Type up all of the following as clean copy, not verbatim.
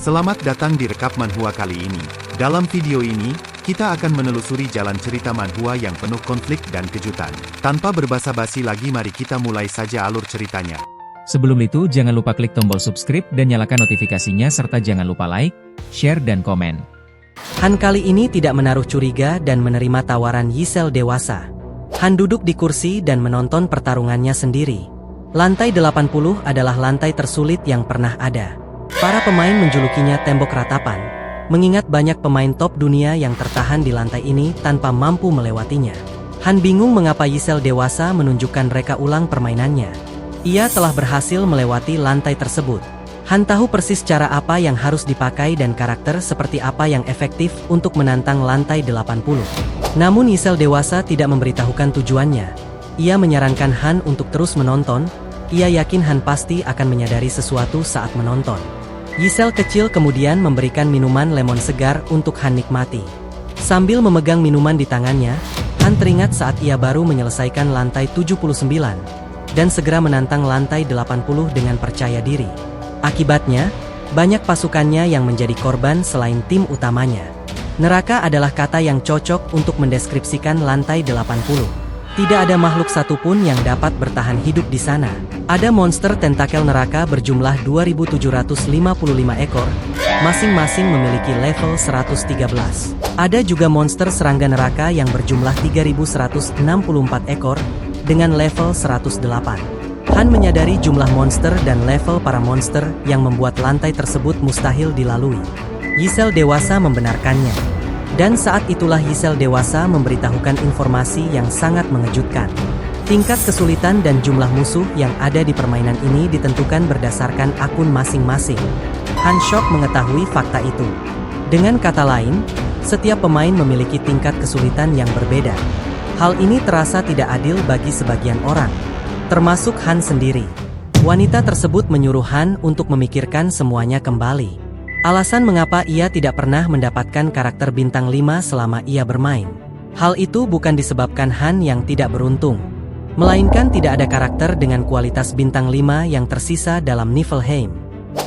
Selamat datang di Rekap Manhwa kali ini. Dalam video ini, kita akan menelusuri jalan cerita manhwa yang penuh konflik dan kejutan. Tanpa berbasa-basi lagi, mari kita mulai saja alur ceritanya. Sebelum itu, jangan lupa klik tombol subscribe dan nyalakan notifikasinya serta jangan lupa like, share dan komen. Han kali ini tidak menaruh curiga dan menerima tawaran Yisel dewasa. Han duduk di kursi dan menonton pertarungannya sendiri. Lantai 80 adalah lantai tersulit yang pernah ada. Para pemain menjulukinya tembok ratapan, mengingat banyak pemain top dunia yang tertahan di lantai ini tanpa mampu melewatinya. Han bingung mengapa Yisel dewasa menunjukkan reka ulang permainannya. Ia telah berhasil melewati lantai tersebut. Han tahu persis cara apa yang harus dipakai dan karakter seperti apa yang efektif untuk menantang lantai 80. Namun Yisel dewasa tidak memberitahukan tujuannya. Ia menyarankan Han untuk terus menonton. Ia yakin Han pasti akan menyadari sesuatu saat menonton. Yisel kecil kemudian memberikan minuman lemon segar untuk Han nikmati. Sambil memegang minuman di tangannya, Han teringat saat ia baru menyelesaikan lantai 79 dan segera menantang lantai 80 dengan percaya diri. Akibatnya, banyak pasukannya yang menjadi korban selain tim utamanya. Neraka adalah kata yang cocok untuk mendeskripsikan lantai 80. Tidak ada makhluk satupun yang dapat bertahan hidup di sana. Ada monster tentakel neraka berjumlah 2.755 ekor, masing-masing memiliki level 113. Ada juga monster serangga neraka yang berjumlah 3.164 ekor, dengan level 108. Han menyadari jumlah monster dan level para monster yang membuat lantai tersebut mustahil dilalui. Yisel dewasa membenarkannya. Dan saat itulah Yisel dewasa memberitahukan informasi yang sangat mengejutkan. Tingkat kesulitan dan jumlah musuh yang ada di permainan ini ditentukan berdasarkan akun masing-masing. Han shock mengetahui fakta itu. Dengan kata lain, setiap pemain memiliki tingkat kesulitan yang berbeda. Hal ini terasa tidak adil bagi sebagian orang, termasuk Han sendiri. Wanita tersebut menyuruh Han untuk memikirkan semuanya kembali. Alasan mengapa ia tidak pernah mendapatkan karakter bintang 5 selama ia bermain. Hal itu bukan disebabkan Han yang tidak beruntung, melainkan tidak ada karakter dengan kualitas bintang 5 yang tersisa dalam Niflheim.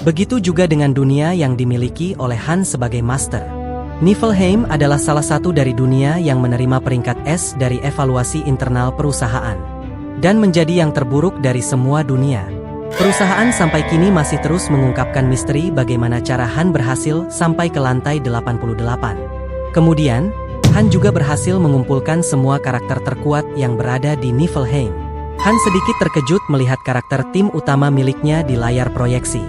Begitu juga dengan dunia yang dimiliki oleh Han sebagai master. Niflheim adalah salah satu dari dunia yang menerima peringkat S dari evaluasi internal perusahaan, dan menjadi yang terburuk dari semua dunia. Perusahaan sampai kini masih terus mengungkapkan misteri bagaimana cara Han berhasil sampai ke lantai 88. Kemudian, Han juga berhasil mengumpulkan semua karakter terkuat yang berada di Niflheim. Han sedikit terkejut melihat karakter tim utama miliknya di layar proyeksi.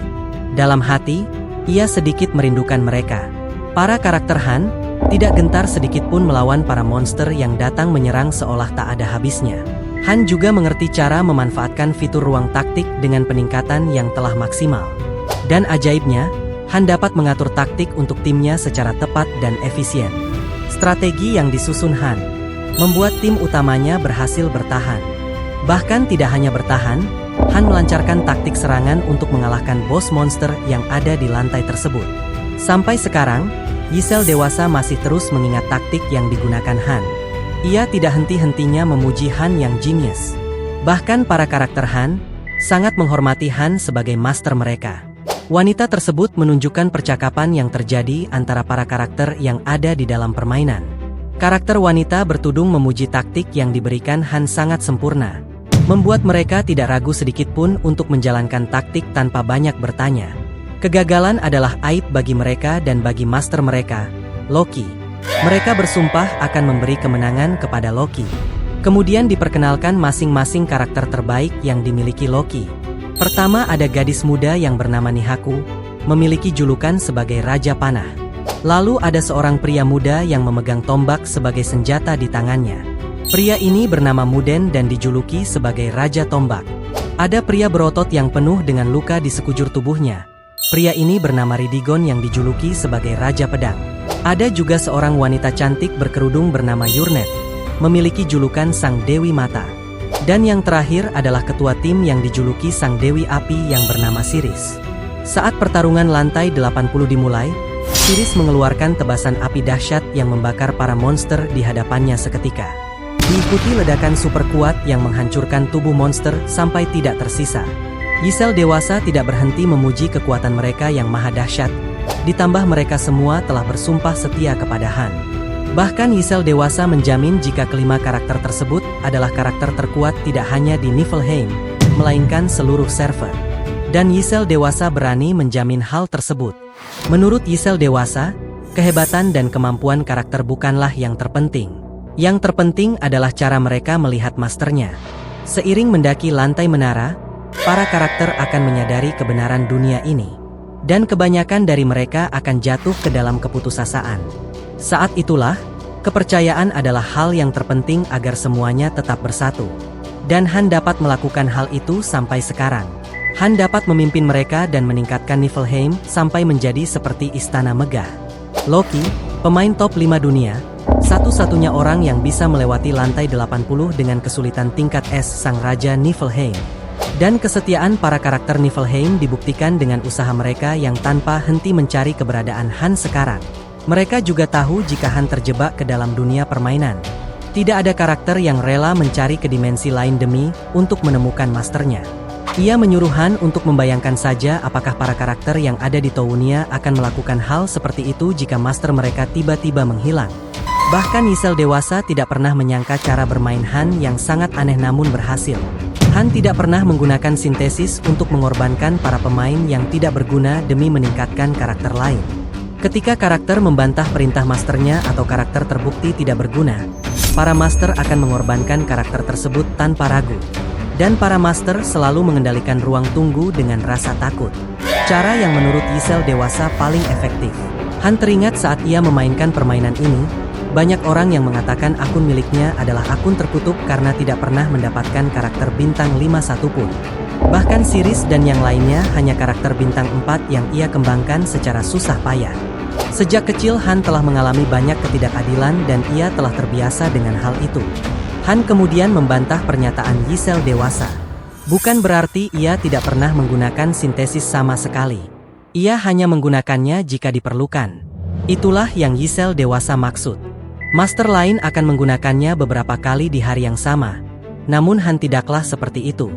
Dalam hati, ia sedikit merindukan mereka. Para karakter Han tidak gentar sedikit pun melawan para monster yang datang menyerang seolah tak ada habisnya. Han juga mengerti cara memanfaatkan fitur ruang taktik dengan peningkatan yang telah maksimal. Dan ajaibnya, Han dapat mengatur taktik untuk timnya secara tepat dan efisien. Strategi yang disusun Han membuat tim utamanya berhasil bertahan. Bahkan tidak hanya bertahan, Han melancarkan taktik serangan untuk mengalahkan bos monster yang ada di lantai tersebut. Sampai sekarang, Yisel dewasa masih terus mengingat taktik yang digunakan Han. Ia tidak henti-hentinya memuji Han yang genius. Bahkan para karakter Han sangat menghormati Han sebagai master mereka. Wanita tersebut menunjukkan percakapan yang terjadi antara para karakter yang ada di dalam permainan. Karakter wanita bertudung memuji taktik yang diberikan Han sangat sempurna, membuat mereka tidak ragu sedikit pun untuk menjalankan taktik tanpa banyak bertanya. Kegagalan adalah aib bagi mereka dan bagi master mereka, Loki. Mereka bersumpah akan memberi kemenangan kepada Loki. Kemudian diperkenalkan masing-masing karakter terbaik yang dimiliki Loki. Pertama ada gadis muda yang bernama Nihaku, memiliki julukan sebagai Raja Panah. Lalu ada seorang pria muda yang memegang tombak sebagai senjata di tangannya. Pria ini bernama Muden dan dijuluki sebagai Raja Tombak. Ada pria berotot yang penuh dengan luka di sekujur tubuhnya. Pria ini bernama Ridigon yang dijuluki sebagai Raja Pedang. Ada juga seorang wanita cantik berkerudung bernama Yurnet, memiliki julukan Sang Dewi Mata. Dan yang terakhir adalah ketua tim yang dijuluki Sang Dewi Api yang bernama Siris. Saat pertarungan lantai 80 dimulai, Siris mengeluarkan tebasan api dahsyat yang membakar para monster di hadapannya seketika. Diikuti ledakan super kuat yang menghancurkan tubuh monster sampai tidak tersisa. Yisel dewasa tidak berhenti memuji kekuatan mereka yang maha dahsyat, Ditambah mereka semua telah bersumpah setia kepada Han. Bahkan Ysel Dewasa menjamin jika kelima karakter tersebut adalah karakter terkuat tidak hanya di Niflheim, melainkan seluruh server. Dan Ysel Dewasa berani menjamin hal tersebut. Menurut Ysel Dewasa, kehebatan dan kemampuan karakter bukanlah yang terpenting. Yang terpenting adalah cara mereka melihat masternya. Seiring mendaki lantai menara, para karakter akan menyadari kebenaran dunia ini. Dan kebanyakan dari mereka akan jatuh ke dalam keputusasaan. Saat itulah, kepercayaan adalah hal yang terpenting agar semuanya tetap bersatu. Dan Han dapat melakukan hal itu sampai sekarang. Han dapat memimpin mereka dan meningkatkan Niflheim sampai menjadi seperti istana megah. Loki, pemain top 5 dunia, satu-satunya orang yang bisa melewati lantai 80 dengan kesulitan tingkat S sang Raja Niflheim. Dan kesetiaan para karakter Niflheim dibuktikan dengan usaha mereka yang tanpa henti mencari keberadaan Han sekarang. Mereka juga tahu jika Han terjebak ke dalam dunia permainan. Tidak ada karakter yang rela mencari ke dimensi lain demi untuk menemukan masternya. Ia menyuruh Han untuk membayangkan saja apakah para karakter yang ada di Tounia akan melakukan hal seperti itu jika master mereka tiba-tiba menghilang. Bahkan Ysel Dewasa tidak pernah menyangka cara bermain Han yang sangat aneh namun berhasil. Han tidak pernah menggunakan sintesis untuk mengorbankan para pemain yang tidak berguna demi meningkatkan karakter lain. Ketika karakter membantah perintah masternya atau karakter terbukti tidak berguna, para master akan mengorbankan karakter tersebut tanpa ragu. Dan para master selalu mengendalikan ruang tunggu dengan rasa takut. Cara yang menurut Ysel Dewasa paling efektif. Han teringat saat ia memainkan permainan ini, banyak orang yang mengatakan akun miliknya adalah akun terkutuk karena tidak pernah mendapatkan karakter bintang 51 pun. Bahkan Siris dan yang lainnya hanya karakter bintang 4 yang ia kembangkan secara susah payah. Sejak kecil Han telah mengalami banyak ketidakadilan dan ia telah terbiasa dengan hal itu. Han kemudian membantah pernyataan Ysel Dewasa. Bukan berarti ia tidak pernah menggunakan sintesis sama sekali. Ia hanya menggunakannya jika diperlukan. Itulah yang Ysel Dewasa maksud. Master lain akan menggunakannya beberapa kali di hari yang sama. Namun Han tidaklah seperti itu.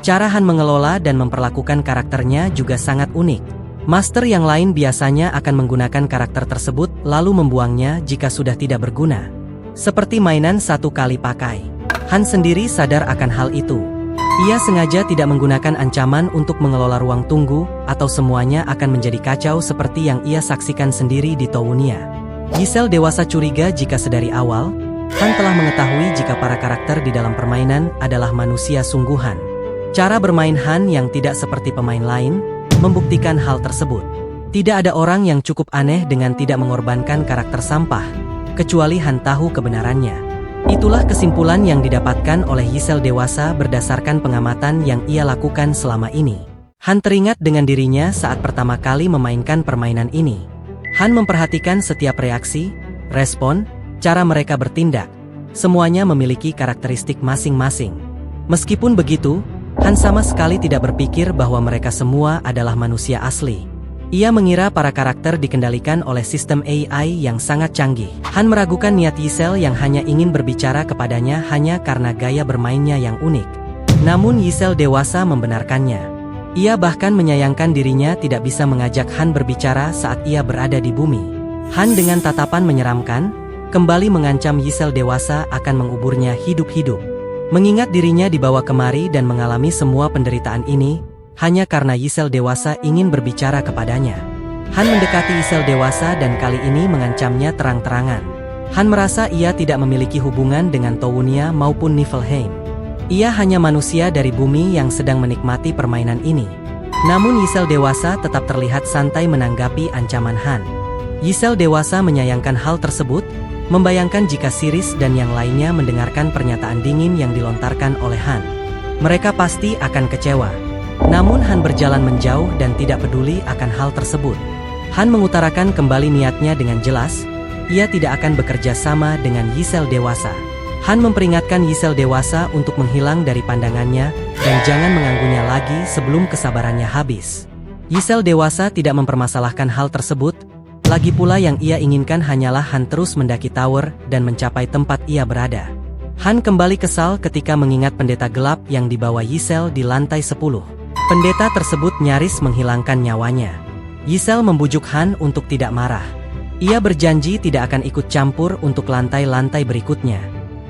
Cara Han mengelola dan memperlakukan karakternya juga sangat unik. Master yang lain biasanya akan menggunakan karakter tersebut lalu membuangnya jika sudah tidak berguna. Seperti mainan satu kali pakai. Han sendiri sadar akan hal itu. Ia sengaja tidak menggunakan ancaman untuk mengelola ruang tunggu, atau semuanya akan menjadi kacau seperti yang ia saksikan sendiri di Tounia. Ysel Dewasa curiga jika sedari awal, Han telah mengetahui jika para karakter di dalam permainan adalah manusia sungguhan. Cara bermain Han yang tidak seperti pemain lain, membuktikan hal tersebut. Tidak ada orang yang cukup aneh dengan tidak mengorbankan karakter sampah, kecuali Han tahu kebenarannya. Itulah kesimpulan yang didapatkan oleh Ysel Dewasa berdasarkan pengamatan yang ia lakukan selama ini. Han teringat dengan dirinya saat pertama kali memainkan permainan ini. Han memperhatikan setiap reaksi, respon, cara mereka bertindak. Semuanya memiliki karakteristik masing-masing. Meskipun begitu, Han sama sekali tidak berpikir bahwa mereka semua adalah manusia asli. Ia mengira para karakter dikendalikan oleh sistem AI yang sangat canggih. Han meragukan niat Ysel yang hanya ingin berbicara kepadanya hanya karena gaya bermainnya yang unik. Namun Ysel Dewasa membenarkannya. Ia bahkan menyayangkan dirinya tidak bisa mengajak Han berbicara saat ia berada di bumi. Han dengan tatapan menyeramkan, kembali mengancam Ysel Dewasa akan menguburnya hidup-hidup. Mengingat dirinya dibawa kemari dan mengalami semua penderitaan ini, hanya karena Ysel Dewasa ingin berbicara kepadanya. Han mendekati Ysel Dewasa dan kali ini mengancamnya terang-terangan. Han merasa ia tidak memiliki hubungan dengan Tounia maupun Niflheim. Ia hanya manusia dari bumi yang sedang menikmati permainan ini. Namun Ysel Dewasa tetap terlihat santai menanggapi ancaman Han. Ysel Dewasa menyayangkan hal tersebut, membayangkan jika Siris dan yang lainnya mendengarkan pernyataan dingin yang dilontarkan oleh Han. Mereka pasti akan kecewa. Namun Han berjalan menjauh dan tidak peduli akan hal tersebut. Han mengutarakan kembali niatnya dengan jelas, ia tidak akan bekerja sama dengan Ysel Dewasa. Han memperingatkan Ysel Dewasa untuk menghilang dari pandangannya dan jangan mengganggunya lagi sebelum kesabarannya habis. Ysel Dewasa tidak mempermasalahkan hal tersebut. Lagi pula yang ia inginkan hanyalah Han terus mendaki tower dan mencapai tempat ia berada. Han kembali kesal ketika mengingat pendeta gelap yang dibawa Ysel di lantai 10. Pendeta tersebut nyaris menghilangkan nyawanya. Yisel membujuk Han untuk tidak marah. Ia berjanji tidak akan ikut campur untuk lantai-lantai berikutnya.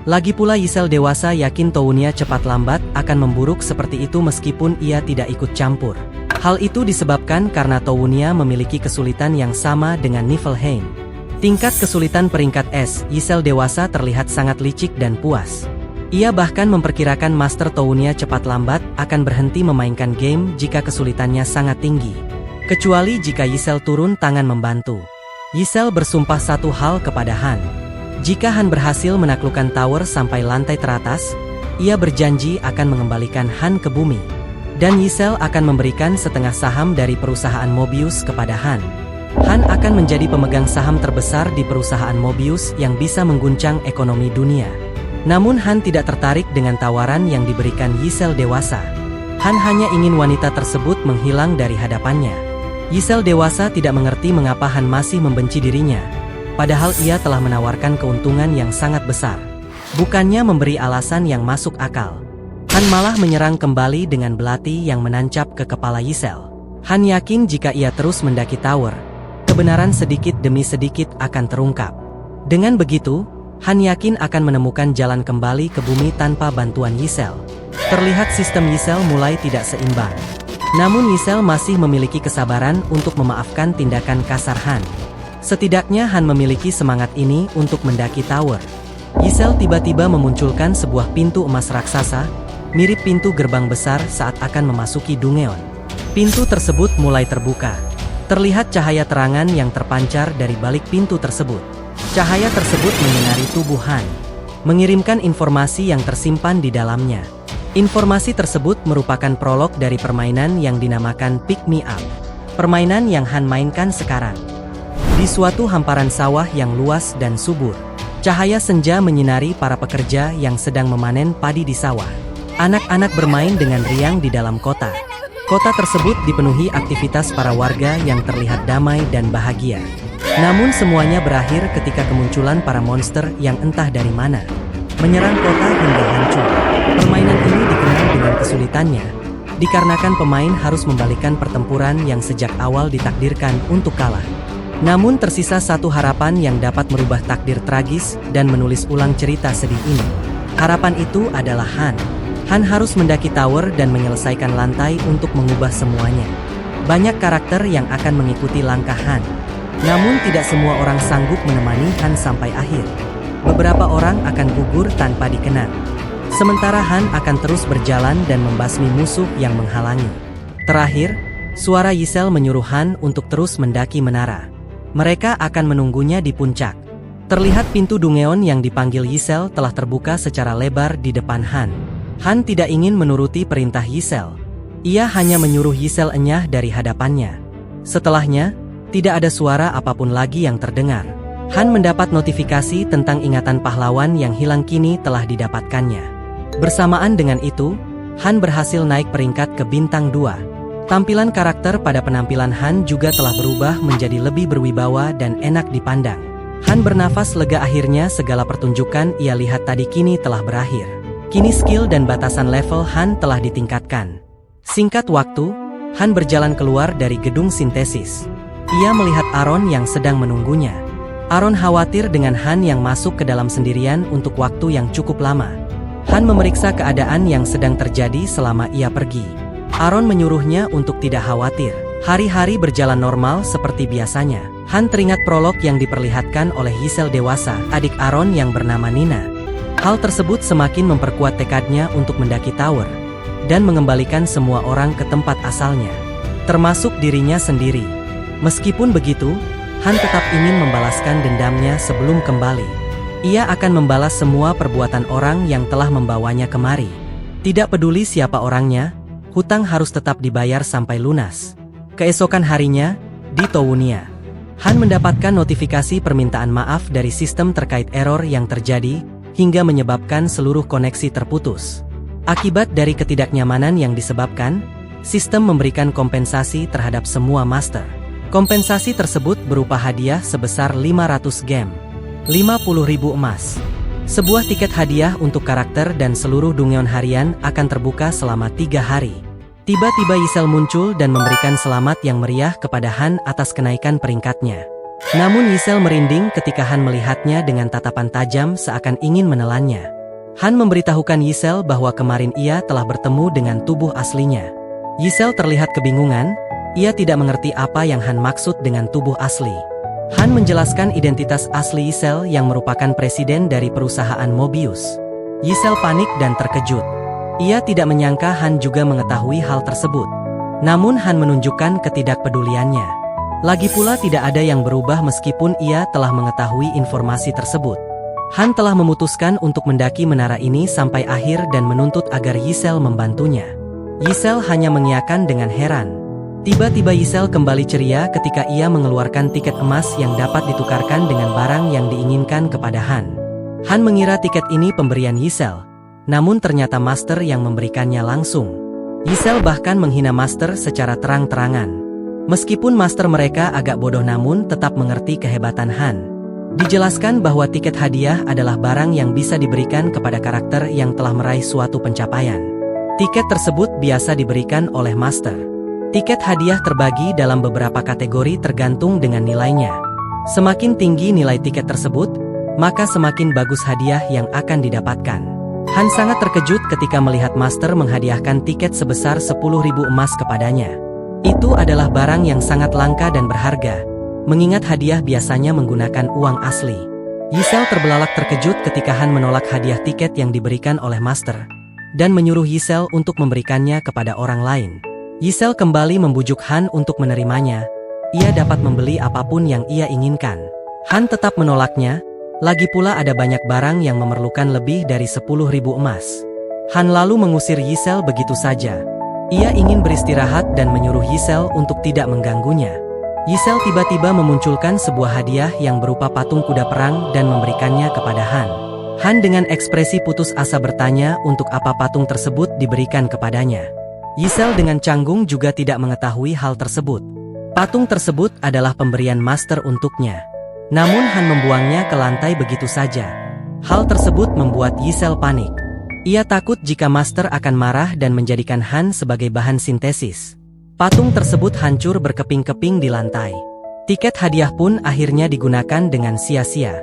Lagi pula Yisel dewasa yakin Tounia cepat lambat akan memburuk seperti itu meskipun ia tidak ikut campur. Hal itu disebabkan karena Tounia memiliki kesulitan yang sama dengan Niflheim. Tingkat kesulitan peringkat S, Yisel dewasa terlihat sangat licik dan puas. Ia bahkan memperkirakan Master Tounia cepat lambat akan berhenti memainkan game jika kesulitannya sangat tinggi. Kecuali jika Yisel turun tangan membantu. Yisel bersumpah satu hal kepada Han. Jika Han berhasil menaklukkan tower sampai lantai teratas, ia berjanji akan mengembalikan Han ke bumi. Dan Yisel akan memberikan setengah saham dari perusahaan Mobius kepada Han. Han akan menjadi pemegang saham terbesar di perusahaan Mobius yang bisa mengguncang ekonomi dunia. Namun Han tidak tertarik dengan tawaran yang diberikan Yisel dewasa. Han hanya ingin wanita tersebut menghilang dari hadapannya. Yisel dewasa tidak mengerti mengapa Han masih membenci dirinya, padahal ia telah menawarkan keuntungan yang sangat besar. Bukannya memberi alasan yang masuk akal. Han malah menyerang kembali dengan belati yang menancap ke kepala Yisel. Han yakin jika ia terus mendaki tower, kebenaran sedikit demi sedikit akan terungkap. Dengan begitu, Han yakin akan menemukan jalan kembali ke bumi tanpa bantuan Yisel. Terlihat sistem Yisel mulai tidak seimbang. Namun Yisel masih memiliki kesabaran untuk memaafkan tindakan kasar Han. Setidaknya Han memiliki semangat ini untuk mendaki tower. Yisel tiba-tiba memunculkan sebuah pintu emas raksasa, mirip pintu gerbang besar saat akan memasuki Dungeon. Pintu tersebut mulai terbuka. Terlihat cahaya terangan yang terpancar dari balik pintu tersebut. Cahaya tersebut menyinari tubuh Han, mengirimkan informasi yang tersimpan di dalamnya. Informasi tersebut merupakan prolog dari permainan yang dinamakan Pick Me Up. Permainan yang Han mainkan sekarang. Di suatu hamparan sawah yang luas dan subur, cahaya senja menyinari para pekerja yang sedang memanen padi di sawah. Anak-anak bermain dengan riang di dalam kota. Kota tersebut dipenuhi aktivitas para warga yang terlihat damai dan bahagia. Namun semuanya berakhir ketika kemunculan para monster yang entah dari mana menyerang kota hingga hancur. Permainan ini dikenal dengan kesulitannya, dikarenakan pemain harus membalikan pertempuran yang sejak awal ditakdirkan untuk kalah. Namun tersisa satu harapan yang dapat merubah takdir tragis dan menulis ulang cerita sedih ini. Harapan itu adalah Han. Han harus mendaki tower dan menyelesaikan lantai untuk mengubah semuanya. Banyak karakter yang akan mengikuti langkah Han. Namun tidak semua orang sanggup menemani Han sampai akhir. Beberapa orang akan gugur tanpa dikenal. Sementara Han akan terus berjalan dan membasmi musuh yang menghalangi. Terakhir, suara Yisel menyuruh Han untuk terus mendaki menara. Mereka akan menunggunya di puncak. Terlihat pintu Dungeon yang dipanggil Yisel telah terbuka secara lebar di depan Han. Han tidak ingin menuruti perintah Yisel. Ia hanya menyuruh Yisel enyah dari hadapannya. Setelahnya, tidak ada suara apapun lagi yang terdengar. Han mendapat notifikasi tentang ingatan pahlawan yang hilang kini telah didapatkannya. Bersamaan dengan itu, Han berhasil naik peringkat ke bintang 2. Tampilan karakter pada penampilan Han juga telah berubah menjadi lebih berwibawa dan enak dipandang. Han bernafas lega, akhirnya segala pertunjukan ia lihat tadi kini telah berakhir. Kini skill dan batasan level Han telah ditingkatkan. Singkat waktu, Han berjalan keluar dari gedung sintesis. Ia melihat Aaron yang sedang menunggunya. Aaron khawatir dengan Han yang masuk ke dalam sendirian untuk waktu yang cukup lama. Han memeriksa keadaan yang sedang terjadi selama ia pergi. Aaron menyuruhnya untuk tidak khawatir. Hari-hari berjalan normal seperti biasanya. Han teringat prolog yang diperlihatkan oleh Yisel dewasa, adik Aaron yang bernama Nina. Hal tersebut semakin memperkuat tekadnya untuk mendaki tower dan mengembalikan semua orang ke tempat asalnya, termasuk dirinya sendiri. Meskipun begitu, Han tetap ingin membalaskan dendamnya sebelum kembali. Ia akan membalas semua perbuatan orang yang telah membawanya kemari. Tidak peduli siapa orangnya, hutang harus tetap dibayar sampai lunas. Keesokan harinya, di Tounia, Han mendapatkan notifikasi permintaan maaf dari sistem terkait error yang terjadi, hingga menyebabkan seluruh koneksi terputus. Akibat dari ketidaknyamanan yang disebabkan, sistem memberikan kompensasi terhadap semua master. Kompensasi tersebut berupa hadiah sebesar 500 gem, 50.000 emas. Sebuah tiket hadiah untuk karakter dan seluruh Dungeon harian akan terbuka selama 3 hari. Tiba-tiba Yisel muncul dan memberikan selamat yang meriah kepada Han atas kenaikan peringkatnya. Namun Yisel merinding ketika Han melihatnya dengan tatapan tajam seakan ingin menelannya. Han memberitahukan Yisel bahwa kemarin ia telah bertemu dengan tubuh aslinya. Yisel terlihat kebingungan, ia tidak mengerti apa yang Han maksud dengan tubuh asli. Han menjelaskan identitas asli Yisel yang merupakan presiden dari perusahaan Mobius. Yisel panik dan terkejut. Ia tidak menyangka Han juga mengetahui hal tersebut. Namun Han menunjukkan ketidakpeduliannya. Lagi pula tidak ada yang berubah meskipun ia telah mengetahui informasi tersebut. Han telah memutuskan untuk mendaki menara ini sampai akhir dan menuntut agar Yisel membantunya. Yisel hanya mengiyakan dengan heran. Tiba-tiba Yisel kembali ceria ketika ia mengeluarkan tiket emas yang dapat ditukarkan dengan barang yang diinginkan kepada Han. Han mengira tiket ini pemberian Yisel, namun ternyata Master yang memberikannya langsung. Yisel bahkan menghina Master secara terang-terangan. Meskipun Master mereka agak bodoh namun tetap mengerti kehebatan Han. Dijelaskan bahwa tiket hadiah adalah barang yang bisa diberikan kepada karakter yang telah meraih suatu pencapaian. Tiket tersebut biasa diberikan oleh Master. Tiket hadiah terbagi dalam beberapa kategori tergantung dengan nilainya. Semakin tinggi nilai tiket tersebut, maka semakin bagus hadiah yang akan didapatkan. Han sangat terkejut ketika melihat Master menghadiahkan tiket sebesar 10.000 emas kepadanya. Itu adalah barang yang sangat langka dan berharga, mengingat hadiah biasanya menggunakan uang asli. Yisel terbelalak terkejut ketika Han menolak hadiah tiket yang diberikan oleh Master, dan menyuruh Yisel untuk memberikannya kepada orang lain. Yisel kembali membujuk Han untuk menerimanya. Ia dapat membeli apapun yang ia inginkan. Han tetap menolaknya, lagi pula ada banyak barang yang memerlukan lebih dari 10.000 emas. Han lalu mengusir Yisel begitu saja. Ia ingin beristirahat dan menyuruh Yisel untuk tidak mengganggunya. Yisel tiba-tiba memunculkan sebuah hadiah yang berupa patung kuda perang dan memberikannya kepada Han. Han dengan ekspresi putus asa bertanya untuk apa patung tersebut diberikan kepadanya. Yisel dengan canggung juga tidak mengetahui hal tersebut. Patung tersebut adalah pemberian Master untuknya. Namun Han membuangnya ke lantai begitu saja. Hal tersebut membuat Yisel panik. Ia takut jika Master akan marah dan menjadikan Han sebagai bahan sintesis. Patung tersebut hancur berkeping-keping di lantai. Tiket hadiah pun akhirnya digunakan dengan sia-sia.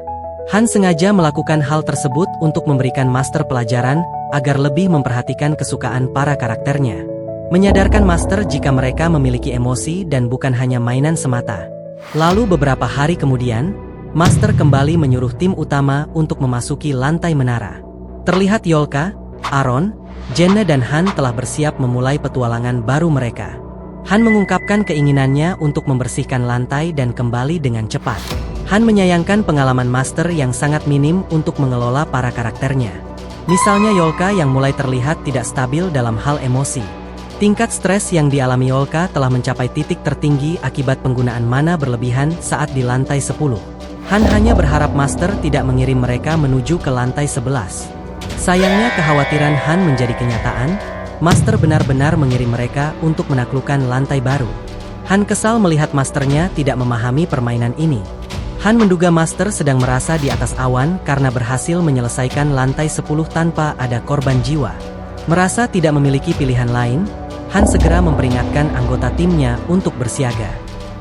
Han sengaja melakukan hal tersebut untuk memberikan Master pelajaran agar lebih memperhatikan kesukaan para karakternya. Menyadarkan Master jika mereka memiliki emosi dan bukan hanya mainan semata. Lalu beberapa hari kemudian, Master kembali menyuruh tim utama untuk memasuki lantai menara. Terlihat Yolka, Aaron, Jenna dan Han telah bersiap memulai petualangan baru mereka. Han mengungkapkan keinginannya untuk membersihkan lantai dan kembali dengan cepat. Han menyayangkan pengalaman Master yang sangat minim untuk mengelola para karakternya. Misalnya Yolka yang mulai terlihat tidak stabil dalam hal emosi. Tingkat stres yang dialami Yolka telah mencapai titik tertinggi akibat penggunaan mana berlebihan saat di lantai 10. Han hanya berharap Master tidak mengirim mereka menuju ke lantai 11. Sayangnya kekhawatiran Han menjadi kenyataan, Master benar-benar mengirim mereka untuk menaklukkan lantai baru. Han kesal melihat Masternya tidak memahami permainan ini. Han menduga Master sedang merasa di atas awan karena berhasil menyelesaikan lantai 10 tanpa ada korban jiwa. Merasa tidak memiliki pilihan lain, Han segera memperingatkan anggota timnya untuk bersiaga.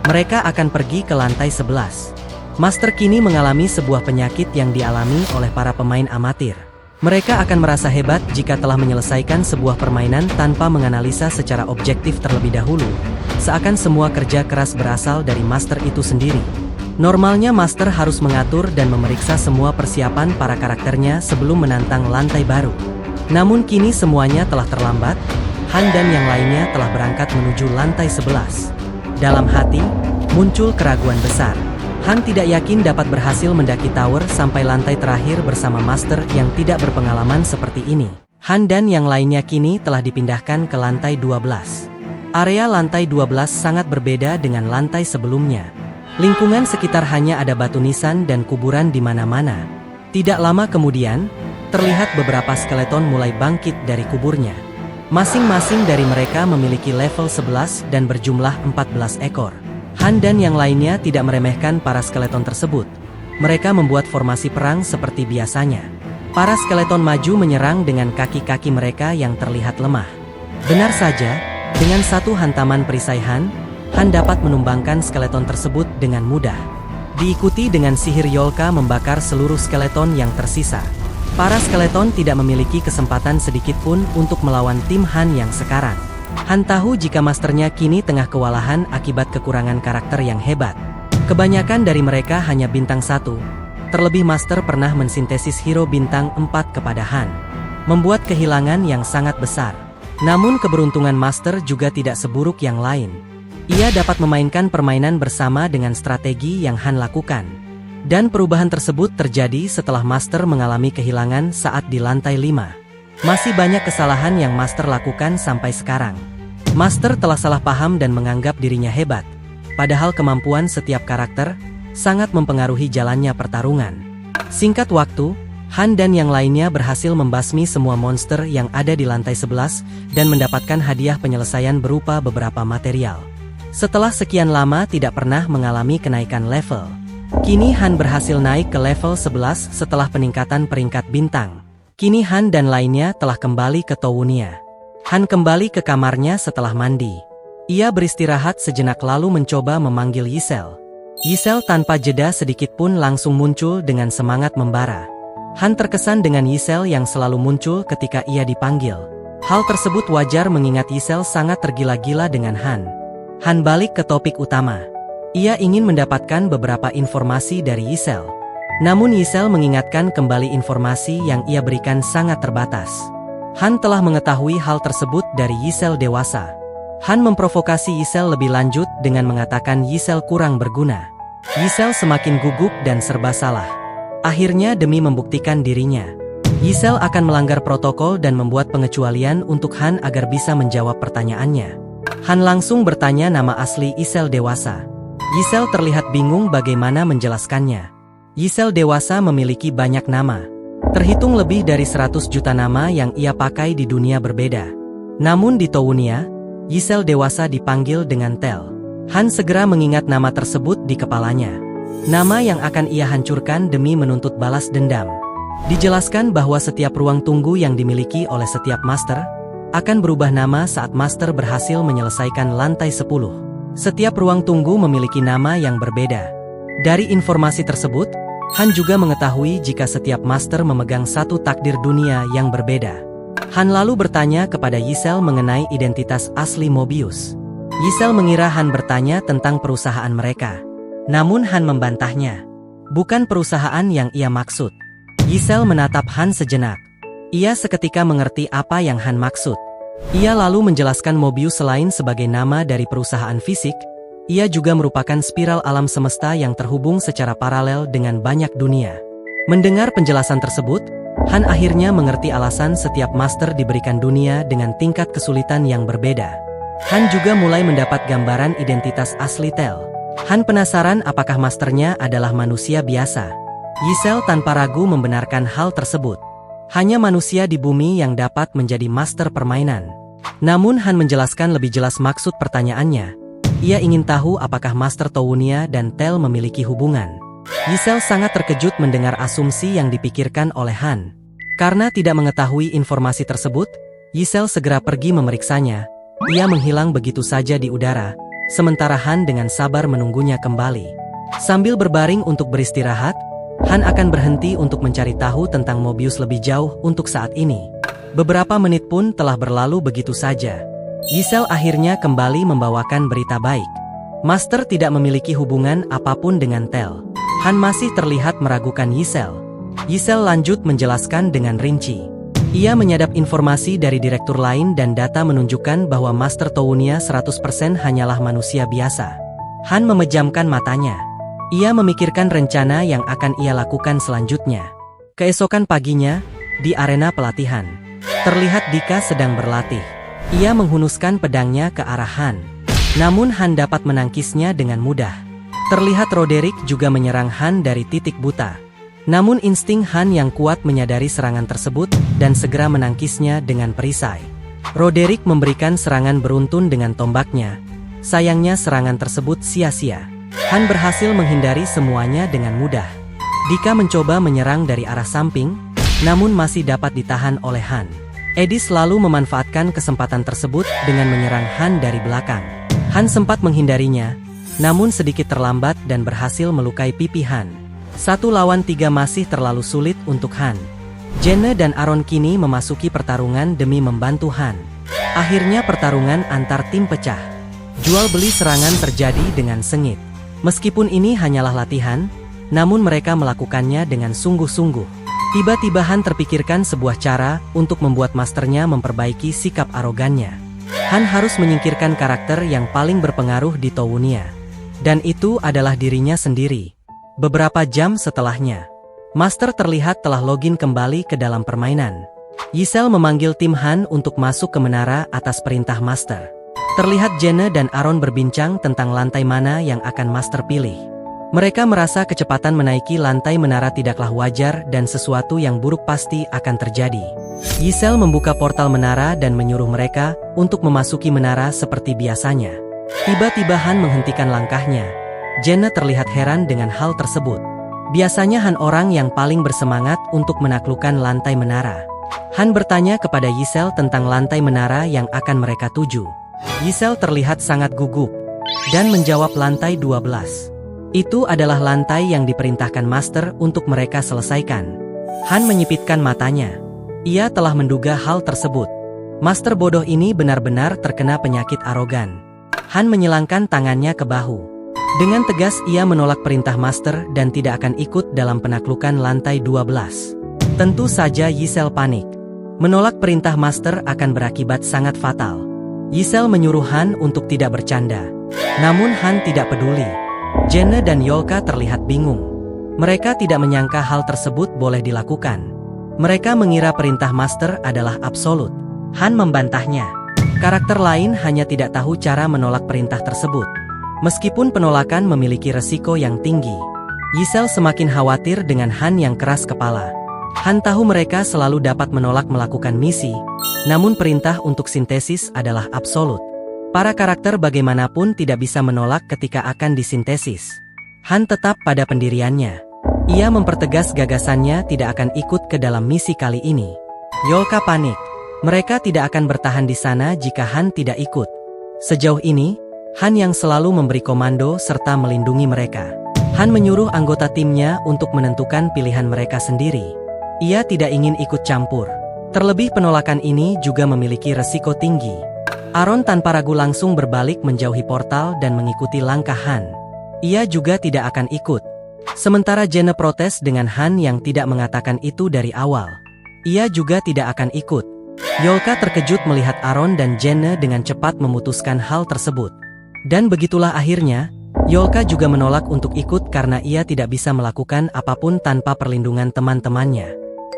Mereka akan pergi ke lantai 11. Master kini mengalami sebuah penyakit yang dialami oleh para pemain amatir. Mereka akan merasa hebat jika telah menyelesaikan sebuah permainan tanpa menganalisa secara objektif terlebih dahulu, seakan semua kerja keras berasal dari Master itu sendiri. Normalnya Master harus mengatur dan memeriksa semua persiapan para karakternya sebelum menantang lantai baru. Namun kini semuanya telah terlambat. Han dan yang lainnya telah berangkat menuju lantai 11. Dalam hati, muncul keraguan besar. Han tidak yakin dapat berhasil mendaki tower sampai lantai terakhir bersama Master yang tidak berpengalaman seperti ini. Han dan yang lainnya kini telah dipindahkan ke lantai 12. Area lantai 12 sangat berbeda dengan lantai sebelumnya. Lingkungan sekitar hanya ada batu nisan dan kuburan di mana-mana. Tidak lama kemudian, terlihat beberapa skeleton mulai bangkit dari kuburnya. Masing-masing dari mereka memiliki level 11 dan berjumlah 14 ekor. Han dan yang lainnya tidak meremehkan para skeleton tersebut. Mereka membuat formasi perang seperti biasanya. Para skeleton maju menyerang dengan kaki-kaki mereka yang terlihat lemah. Benar saja, Dengan satu hantaman perisai Han dapat menumbangkan skeleton tersebut dengan mudah. Diikuti dengan sihir Yolka membakar seluruh skeleton yang tersisa. Para skeleton tidak memiliki kesempatan sedikit pun untuk melawan tim Han yang sekarang. Han tahu jika masternya kini tengah kewalahan akibat kekurangan karakter yang hebat. Kebanyakan dari mereka hanya bintang 1. Terlebih master pernah mensintesis hero bintang 4 kepada Han, membuat kehilangan yang sangat besar. Namun keberuntungan master juga tidak seburuk yang lain. Ia dapat memainkan permainan bersama dengan strategi yang Han lakukan. Dan perubahan tersebut terjadi setelah master mengalami kehilangan saat di lantai 5. Masih banyak kesalahan yang master lakukan sampai sekarang. Master telah salah paham dan menganggap dirinya hebat. Padahal kemampuan setiap karakter sangat mempengaruhi jalannya pertarungan. Singkat waktu, Han dan yang lainnya berhasil membasmi semua monster yang ada di lantai 11 dan mendapatkan hadiah penyelesaian berupa beberapa material. Setelah sekian lama tidak pernah mengalami kenaikan level, kini Han berhasil naik ke level 11 setelah peningkatan peringkat bintang. Kini Han dan lainnya telah kembali ke Towunia. Han kembali ke kamarnya setelah mandi. Ia beristirahat sejenak lalu mencoba memanggil Yisel. Yisel tanpa jeda sedikit pun langsung muncul dengan semangat membara. Han terkesan dengan Yisel yang selalu muncul ketika ia dipanggil. Hal tersebut wajar mengingat Yisel sangat tergila-gila dengan Han. Han balik ke topik utama. Ia ingin mendapatkan beberapa informasi dari Yisel. Namun Yisel mengingatkan kembali informasi yang ia berikan sangat terbatas. Han telah mengetahui hal tersebut dari Yisel dewasa. Han memprovokasi Yisel lebih lanjut dengan mengatakan Yisel kurang berguna. Yisel semakin gugup dan serba salah. Akhirnya demi membuktikan dirinya, Yisel akan melanggar protokol dan membuat pengecualian untuk Han agar bisa menjawab pertanyaannya. Han langsung bertanya nama asli Yisel dewasa. Yisel terlihat bingung bagaimana menjelaskannya. Yisel dewasa memiliki banyak nama. Terhitung lebih dari 100 juta nama yang ia pakai di dunia berbeda. Namun di Towunia, Yisel dewasa dipanggil dengan Tel. Han segera mengingat nama tersebut di kepalanya. Nama yang akan ia hancurkan demi menuntut balas dendam. Dijelaskan bahwa setiap ruang tunggu yang dimiliki oleh setiap master akan berubah nama saat master berhasil menyelesaikan lantai 10. Setiap ruang tunggu memiliki nama yang berbeda. Dari informasi tersebut, Han juga mengetahui jika setiap master memegang satu takdir dunia yang berbeda. Han lalu bertanya kepada Yisel mengenai identitas asli Mobius. Yisel mengira Han bertanya tentang perusahaan mereka. Namun Han membantahnya. Bukan perusahaan yang ia maksud. Yisel menatap Han sejenak. Ia seketika mengerti apa yang Han maksud. Ia lalu menjelaskan Mobius selain sebagai nama dari perusahaan fisik, ia juga merupakan spiral alam semesta yang terhubung secara paralel dengan banyak dunia. Mendengar penjelasan tersebut, Han akhirnya mengerti alasan setiap master diberikan dunia dengan tingkat kesulitan yang berbeda. Han juga mulai mendapat gambaran identitas asli Tel. Han penasaran apakah masternya adalah manusia biasa. Yisel tanpa ragu membenarkan hal tersebut. Hanya manusia di bumi yang dapat menjadi master permainan. Namun Han menjelaskan lebih jelas maksud pertanyaannya. Ia ingin tahu apakah Master Towunia dan Tel memiliki hubungan. Yisel sangat terkejut mendengar asumsi yang dipikirkan oleh Han. Karena tidak mengetahui informasi tersebut, Yisel segera pergi memeriksanya. Ia menghilang begitu saja di udara, sementara Han dengan sabar menunggunya kembali. Sambil berbaring untuk beristirahat, Han akan berhenti untuk mencari tahu tentang Mobius lebih jauh untuk saat ini. Beberapa menit pun telah berlalu begitu saja. Yisel akhirnya kembali membawakan berita baik. Master tidak memiliki hubungan apapun dengan Tel. Han masih terlihat meragukan Yisel. Yisel lanjut menjelaskan dengan rinci. Ia menyadap informasi dari direktur lain dan data menunjukkan bahwa Master Towunia 100% hanyalah manusia biasa. Han memejamkan matanya. Ia memikirkan rencana yang akan ia lakukan selanjutnya. Keesokan paginya, di arena pelatihan, terlihat Dika sedang berlatih. Ia menghunuskan pedangnya ke arah Han. Namun Han dapat menangkisnya dengan mudah. Terlihat Roderick juga menyerang Han dari titik buta. Namun insting Han yang kuat menyadari serangan tersebut dan segera menangkisnya dengan perisai. Roderick memberikan serangan beruntun dengan tombaknya. Sayangnya serangan tersebut sia-sia. Han berhasil menghindari semuanya dengan mudah. Dika mencoba menyerang dari arah samping, namun masih dapat ditahan oleh Han. Edis lalu memanfaatkan kesempatan tersebut dengan menyerang Han dari belakang. Han sempat menghindarinya, namun sedikit terlambat dan berhasil melukai pipi Han. 1 lawan 3 masih terlalu sulit untuk Han. Jenna dan Aaron kini memasuki pertarungan demi membantu Han. Akhirnya pertarungan antar tim pecah. Jual beli serangan terjadi dengan sengit. Meskipun ini hanyalah latihan, namun mereka melakukannya dengan sungguh-sungguh. Tiba-tiba Han terpikirkan sebuah cara untuk membuat masternya memperbaiki sikap arogannya. Han harus menyingkirkan karakter yang paling berpengaruh di Towunia. Dan itu adalah dirinya sendiri. Beberapa jam setelahnya, Master terlihat telah login kembali ke dalam permainan. Giselle memanggil tim Han untuk masuk ke menara atas perintah Master. Terlihat Jenna dan Aaron berbincang tentang lantai mana yang akan Master pilih. Mereka merasa kecepatan menaiki lantai menara tidaklah wajar dan sesuatu yang buruk pasti akan terjadi. Giselle membuka portal menara dan menyuruh mereka untuk memasuki menara seperti biasanya. Tiba-tiba Han menghentikan langkahnya. Jenna terlihat heran dengan hal tersebut. Biasanya Han orang yang paling bersemangat untuk menaklukkan lantai menara. Han bertanya kepada Giselle tentang lantai menara yang akan mereka tuju. Giselle terlihat sangat gugup dan menjawab lantai 12. Itu adalah lantai yang diperintahkan Master untuk mereka selesaikan. Han menyipitkan matanya. Ia telah menduga hal tersebut. Master bodoh ini benar-benar terkena penyakit arogan. Han menyilangkan tangannya ke bahu. Dengan tegas ia menolak perintah Master dan tidak akan ikut dalam penaklukan lantai 12. Tentu saja Giselle panik. Menolak perintah Master akan berakibat sangat fatal. Giselle menyuruh Han untuk tidak bercanda. Namun Han tidak peduli. Jenna dan Yolka terlihat bingung. Mereka tidak menyangka hal tersebut boleh dilakukan. Mereka mengira perintah Master adalah absolut. Han membantahnya. Karakter lain hanya tidak tahu cara menolak perintah tersebut. Meskipun penolakan memiliki resiko yang tinggi, Giselle semakin khawatir dengan Han yang keras kepala. Han tahu mereka selalu dapat menolak melakukan misi, namun perintah untuk sintesis adalah absolut. Para karakter bagaimanapun tidak bisa menolak ketika akan disintesis. Han tetap pada pendiriannya. Ia mempertegas gagasannya tidak akan ikut ke dalam misi kali ini. Yolka panik. Mereka tidak akan bertahan di sana jika Han tidak ikut. Sejauh ini, Han yang selalu memberi komando serta melindungi mereka. Han menyuruh anggota timnya untuk menentukan pilihan mereka sendiri. Ia tidak ingin ikut campur. Terlebih penolakan ini juga memiliki resiko tinggi. Aaron tanpa ragu langsung berbalik menjauhi portal dan mengikuti langkah Han. Ia juga tidak akan ikut. Sementara Jenna protes dengan Han yang tidak mengatakan itu dari awal. Ia juga tidak akan ikut. Yolka terkejut melihat Aaron dan Jenna dengan cepat memutuskan hal tersebut. Dan begitulah akhirnya, Yolka juga menolak untuk ikut karena ia tidak bisa melakukan apapun tanpa perlindungan teman-temannya.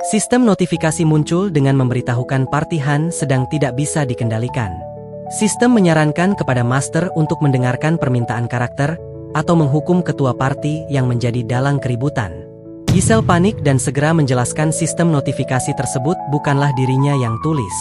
Sistem notifikasi muncul dengan memberitahukan party Han sedang tidak bisa dikendalikan. Sistem menyarankan kepada Master untuk mendengarkan permintaan karakter atau menghukum ketua party yang menjadi dalang keributan. Giselle panik dan segera menjelaskan sistem notifikasi tersebut bukanlah dirinya yang tulis.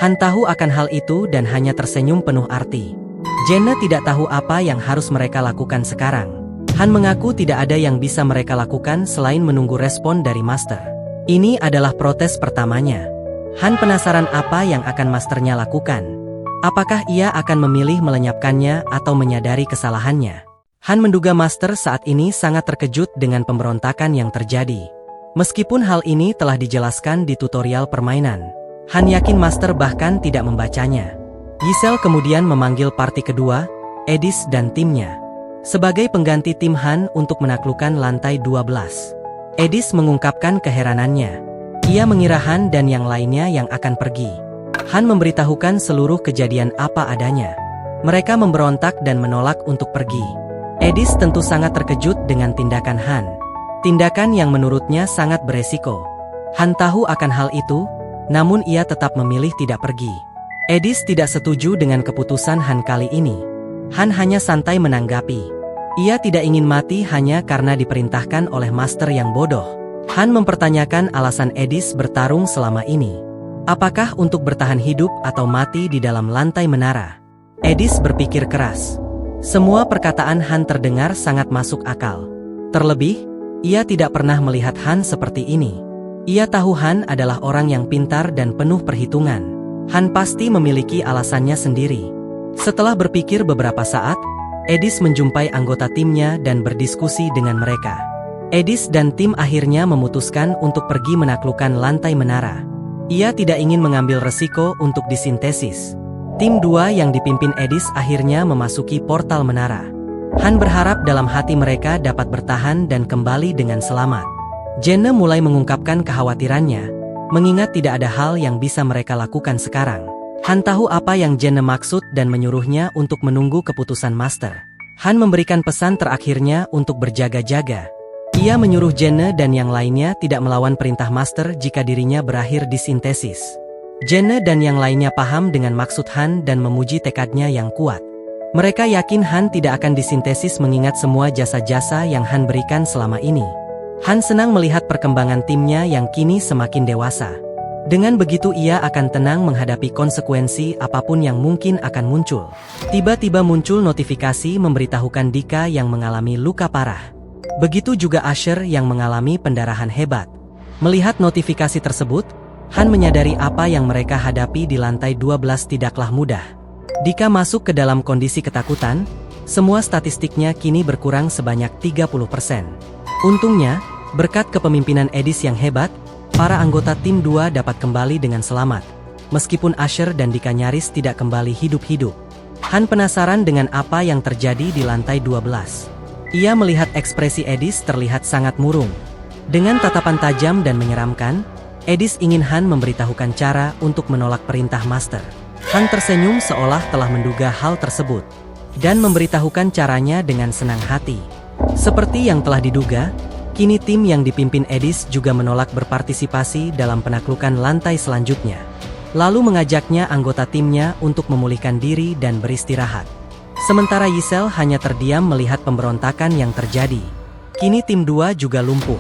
Han tahu akan hal itu dan hanya tersenyum penuh arti. Jenna tidak tahu apa yang harus mereka lakukan sekarang. Han mengaku tidak ada yang bisa mereka lakukan selain menunggu respon dari Master. Ini adalah protes pertamanya. Han penasaran apa yang akan Masternya lakukan. Apakah ia akan memilih melenyapkannya atau menyadari kesalahannya? Han menduga Master saat ini sangat terkejut dengan pemberontakan yang terjadi. Meskipun hal ini telah dijelaskan di tutorial permainan, Han yakin Master bahkan tidak membacanya. Giselle kemudian memanggil party kedua, Edis dan timnya, sebagai pengganti tim Han untuk menaklukkan lantai 12. Edis mengungkapkan keheranannya. Ia mengira Han dan yang lainnya yang akan pergi. Han memberitahukan seluruh kejadian apa adanya. Mereka memberontak dan menolak untuk pergi. Edis tentu sangat terkejut dengan tindakan Han. Tindakan yang menurutnya sangat beresiko. Han tahu akan hal itu, namun ia tetap memilih tidak pergi. Edis tidak setuju dengan keputusan Han kali ini. Han hanya santai menanggapi. Ia tidak ingin mati hanya karena diperintahkan oleh Master yang bodoh. Han mempertanyakan alasan Edis bertarung selama ini. Apakah untuk bertahan hidup atau mati di dalam lantai menara? Edis berpikir keras. Semua perkataan Han terdengar sangat masuk akal. Terlebih, ia tidak pernah melihat Han seperti ini. Ia tahu Han adalah orang yang pintar dan penuh perhitungan. Han pasti memiliki alasannya sendiri. Setelah berpikir beberapa saat, Edis menjumpai anggota timnya dan berdiskusi dengan mereka. Edis dan tim akhirnya memutuskan untuk pergi menaklukkan lantai menara. Ia tidak ingin mengambil resiko untuk disintesis. Tim 2 yang dipimpin Edis akhirnya memasuki portal menara. Han berharap dalam hati mereka dapat bertahan dan kembali dengan selamat. Jenne mulai mengungkapkan kekhawatirannya, mengingat tidak ada hal yang bisa mereka lakukan sekarang. Han tahu apa yang Jenne maksud dan menyuruhnya untuk menunggu keputusan Master. Han memberikan pesan terakhirnya untuk berjaga-jaga. Ia menyuruh Jenne dan yang lainnya tidak melawan perintah Master jika dirinya berakhir disintesis. Jenne dan yang lainnya paham dengan maksud Han dan memuji tekadnya yang kuat. Mereka yakin Han tidak akan disintesis mengingat semua jasa-jasa yang Han berikan selama ini. Han senang melihat perkembangan timnya yang kini semakin dewasa. Dengan begitu ia akan tenang menghadapi konsekuensi apapun yang mungkin akan muncul. Tiba-tiba muncul notifikasi memberitahukan Dika yang mengalami luka parah. Begitu juga Asher yang mengalami pendarahan hebat. Melihat notifikasi tersebut, Han menyadari apa yang mereka hadapi di lantai 12 tidaklah mudah. Dika masuk ke dalam kondisi ketakutan, semua statistiknya kini berkurang sebanyak 30%. Untungnya, berkat kepemimpinan Edis yang hebat, para anggota tim 2 dapat kembali dengan selamat. Meskipun Asher dan Dika nyaris tidak kembali hidup-hidup. Han penasaran dengan apa yang terjadi di lantai 12. Ia melihat ekspresi Edis terlihat sangat murung. Dengan tatapan tajam dan menyeramkan, Edis ingin Han memberitahukan cara untuk menolak perintah Master. Han tersenyum seolah telah menduga hal tersebut, dan memberitahukan caranya dengan senang hati. Seperti yang telah diduga, kini tim yang dipimpin Edis juga menolak berpartisipasi dalam penaklukan lantai selanjutnya. Lalu mengajaknya anggota timnya untuk memulihkan diri dan beristirahat. Sementara Yisel hanya terdiam melihat pemberontakan yang terjadi. Kini tim 2 juga lumpuh.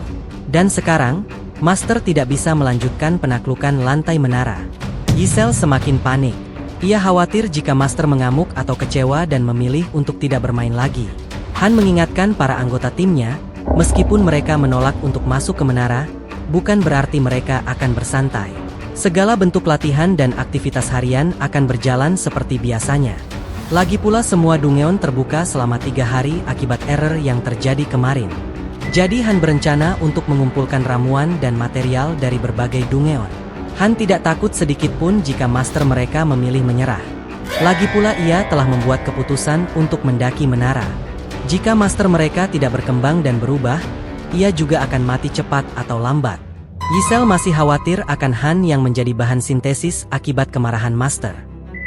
Dan sekarang, Master tidak bisa melanjutkan penaklukan lantai menara. Yisel semakin panik. Ia khawatir jika Master mengamuk atau kecewa dan memilih untuk tidak bermain lagi. Han mengingatkan para anggota timnya, meskipun mereka menolak untuk masuk ke menara, bukan berarti mereka akan bersantai. Segala bentuk latihan dan aktivitas harian akan berjalan seperti biasanya. Lagi pula semua Dungeon terbuka selama 3 hari akibat error yang terjadi kemarin. Jadi Han berencana untuk mengumpulkan ramuan dan material dari berbagai Dungeon. Han tidak takut sedikit pun jika Master mereka memilih menyerah. Lagi pula ia telah membuat keputusan untuk mendaki menara. Jika Master mereka tidak berkembang dan berubah, ia juga akan mati cepat atau lambat. Yisel masih khawatir akan Han yang menjadi bahan sintesis akibat kemarahan Master.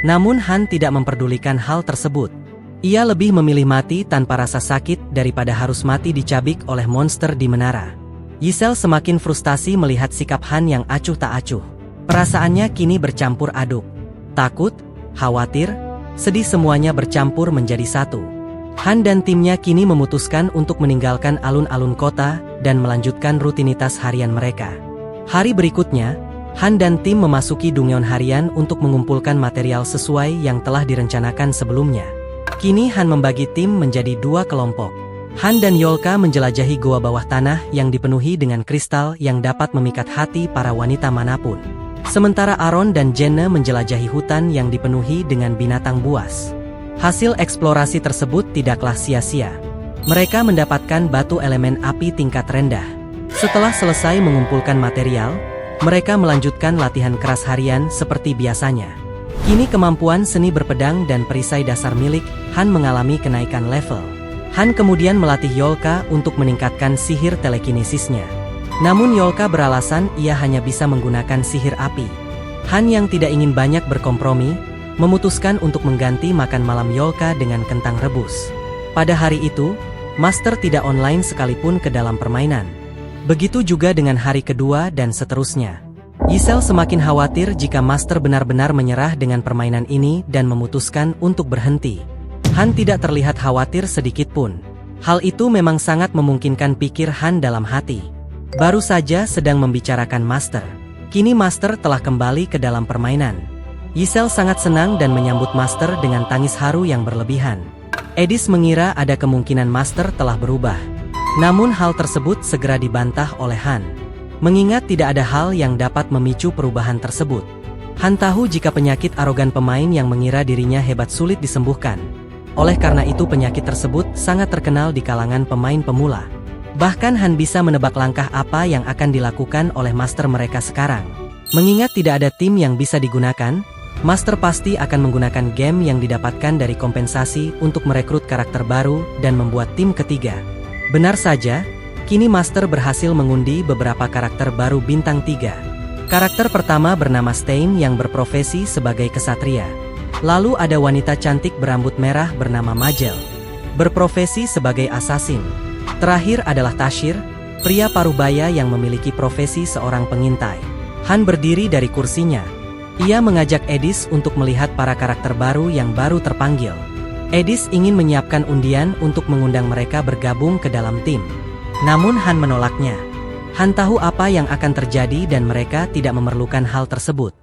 Namun Han tidak memperdulikan hal tersebut. Ia lebih memilih mati tanpa rasa sakit daripada harus mati dicabik oleh monster di menara. Yisel semakin frustasi melihat sikap Han yang acuh tak acuh. Perasaannya kini bercampur aduk. Takut, khawatir, sedih semuanya bercampur menjadi satu. Han dan timnya kini memutuskan untuk meninggalkan alun-alun kota dan melanjutkan rutinitas harian mereka. Hari berikutnya, Han dan tim memasuki Dungeon harian untuk mengumpulkan material sesuai yang telah direncanakan sebelumnya. Kini Han membagi tim menjadi 2 kelompok. Han dan Yolka menjelajahi goa bawah tanah yang dipenuhi dengan kristal yang dapat memikat hati para wanita manapun. Sementara Aaron dan Jenne menjelajahi hutan yang dipenuhi dengan binatang buas. Hasil eksplorasi tersebut tidaklah sia-sia. Mereka mendapatkan batu elemen api tingkat rendah. Setelah selesai mengumpulkan material, mereka melanjutkan latihan keras harian seperti biasanya. Kini kemampuan seni berpedang dan perisai dasar milik Han mengalami kenaikan level. Han kemudian melatih Yolka untuk meningkatkan sihir telekinesisnya. Namun Yolka beralasan ia hanya bisa menggunakan sihir api. Han yang tidak ingin banyak berkompromi, memutuskan untuk mengganti makan malam Yolka dengan kentang rebus. Pada hari itu, Master tidak online sekalipun ke dalam permainan. Begitu juga dengan hari kedua dan seterusnya. Yisel semakin khawatir jika Master benar-benar menyerah dengan permainan ini dan memutuskan untuk berhenti. Han tidak terlihat khawatir sedikit pun. Hal itu memang sangat memungkinkan, pikir Han dalam hati. Baru saja sedang membicarakan Master. Kini Master telah kembali ke dalam permainan. Yisel sangat senang dan menyambut Master dengan tangis haru yang berlebihan. Edis mengira ada kemungkinan Master telah berubah. Namun hal tersebut segera dibantah oleh Han. Mengingat tidak ada hal yang dapat memicu perubahan tersebut. Han tahu jika penyakit arogan pemain yang mengira dirinya hebat sulit disembuhkan. Oleh karena itu penyakit tersebut sangat terkenal di kalangan pemain pemula. Bahkan Han bisa menebak langkah apa yang akan dilakukan oleh master mereka sekarang. Mengingat tidak ada tim yang bisa digunakan, master pasti akan menggunakan game yang didapatkan dari kompensasi untuk merekrut karakter baru dan membuat tim ketiga. Benar saja, kini master berhasil mengundi beberapa karakter baru bintang 3. Karakter pertama bernama Stein yang berprofesi sebagai kesatria. Lalu ada wanita cantik berambut merah bernama Majel, berprofesi sebagai assassin. Terakhir adalah Tashir, pria parubaya yang memiliki profesi seorang pengintai. Han berdiri dari kursinya. Ia mengajak Edis untuk melihat para karakter baru yang baru terpanggil. Edis ingin menyiapkan undian untuk mengundang mereka bergabung ke dalam tim. Namun Han menolaknya. Han tahu apa yang akan terjadi dan mereka tidak memerlukan hal tersebut.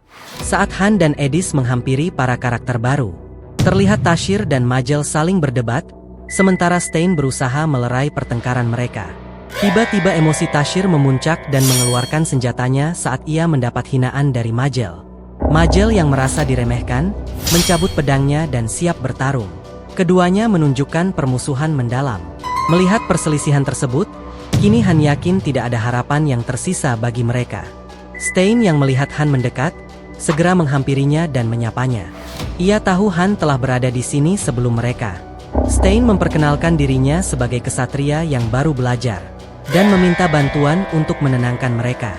Saat Han dan Edis menghampiri para karakter baru, terlihat Tashir dan Majel saling berdebat, sementara Stein berusaha melerai pertengkaran mereka. Tiba-tiba emosi Tashir memuncak dan mengeluarkan senjatanya saat ia mendapat hinaan dari Majel. Majel yang merasa diremehkan, mencabut pedangnya dan siap bertarung. Keduanya menunjukkan permusuhan mendalam. Melihat perselisihan tersebut, kini Han yakin tidak ada harapan yang tersisa bagi mereka. Stein yang melihat Han mendekat, segera menghampirinya dan menyapanya. Ia tahu Han telah berada di sini sebelum mereka. Stein memperkenalkan dirinya sebagai kesatria yang baru belajar, dan meminta bantuan untuk menenangkan mereka.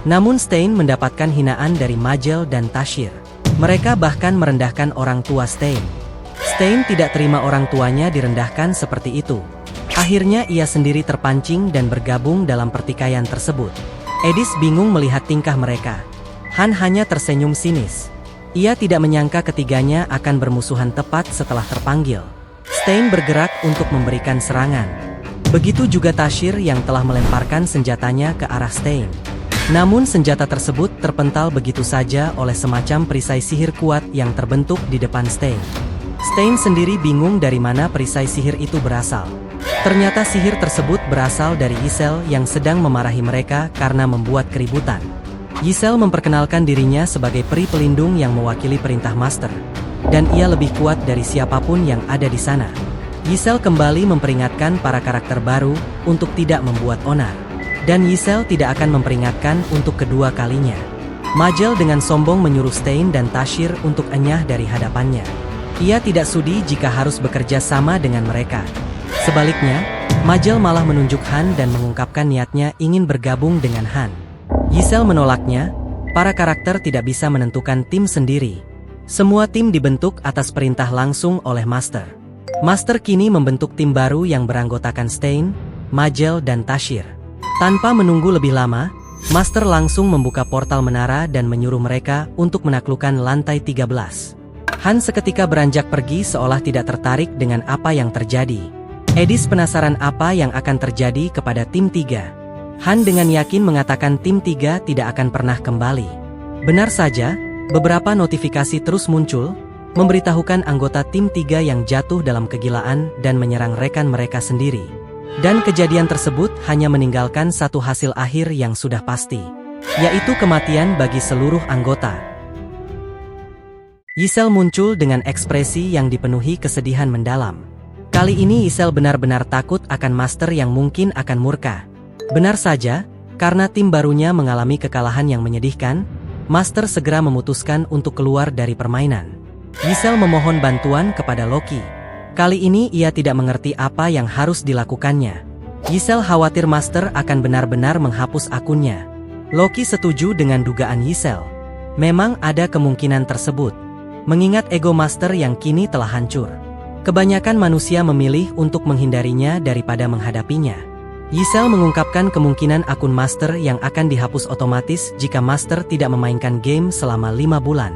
Namun Stein mendapatkan hinaan dari Majel dan Tashir. Mereka bahkan merendahkan orang tua Stein. Stein tidak terima orang tuanya direndahkan seperti itu. Akhirnya ia sendiri terpancing dan bergabung dalam pertikaian tersebut. Edis bingung melihat tingkah mereka. Han hanya tersenyum sinis. Ia tidak menyangka ketiganya akan bermusuhan tepat setelah terpanggil. Stein bergerak untuk memberikan serangan. Begitu juga Tashir yang telah melemparkan senjatanya ke arah Stein. Namun senjata tersebut terpental begitu saja oleh semacam perisai sihir kuat yang terbentuk di depan Stein. Stein sendiri bingung dari mana perisai sihir itu berasal. Ternyata sihir tersebut berasal dari Ysel yang sedang memarahi mereka karena membuat keributan. Ysel memperkenalkan dirinya sebagai peri pelindung yang mewakili perintah master, dan ia lebih kuat dari siapapun yang ada di sana. Ysel kembali memperingatkan para karakter baru untuk tidak membuat onar, dan Ysel tidak akan memperingatkan untuk kedua kalinya. Majel dengan sombong menyuruh Stein dan Tashir untuk enyah dari hadapannya. Ia tidak sudi jika harus bekerja sama dengan mereka. Sebaliknya, Majel malah menunjuk Han dan mengungkapkan niatnya ingin bergabung dengan Han. Ysel menolaknya. Para karakter tidak bisa menentukan tim sendiri. Semua tim dibentuk atas perintah langsung oleh Master. Master kini membentuk tim baru yang beranggotakan Stein, Majel dan Tashir. Tanpa menunggu lebih lama, Master langsung membuka portal menara dan menyuruh mereka untuk menaklukkan lantai 13. Han seketika beranjak pergi seolah tidak tertarik dengan apa yang terjadi. Edis penasaran apa yang akan terjadi kepada tim 3. Han dengan yakin mengatakan tim 3 tidak akan pernah kembali. Benar saja, beberapa notifikasi terus muncul, memberitahukan anggota tim 3 yang jatuh dalam kegilaan dan menyerang rekan mereka sendiri. Dan kejadian tersebut hanya meninggalkan satu hasil akhir yang sudah pasti, yaitu kematian bagi seluruh anggota. Ysel muncul dengan ekspresi yang dipenuhi kesedihan mendalam. Kali ini Ysel benar-benar takut akan Master yang mungkin akan murka. Benar saja, karena tim barunya mengalami kekalahan yang menyedihkan, Master segera memutuskan untuk keluar dari permainan. Ysel memohon bantuan kepada Loki. Kali ini ia tidak mengerti apa yang harus dilakukannya. Ysel khawatir Master akan benar-benar menghapus akunnya. Loki setuju dengan dugaan Ysel. Memang ada kemungkinan tersebut, mengingat ego Master yang kini telah hancur. Kebanyakan manusia memilih untuk menghindarinya daripada menghadapinya. Ysel mengungkapkan kemungkinan akun Master yang akan dihapus otomatis jika Master tidak memainkan game selama 5 bulan.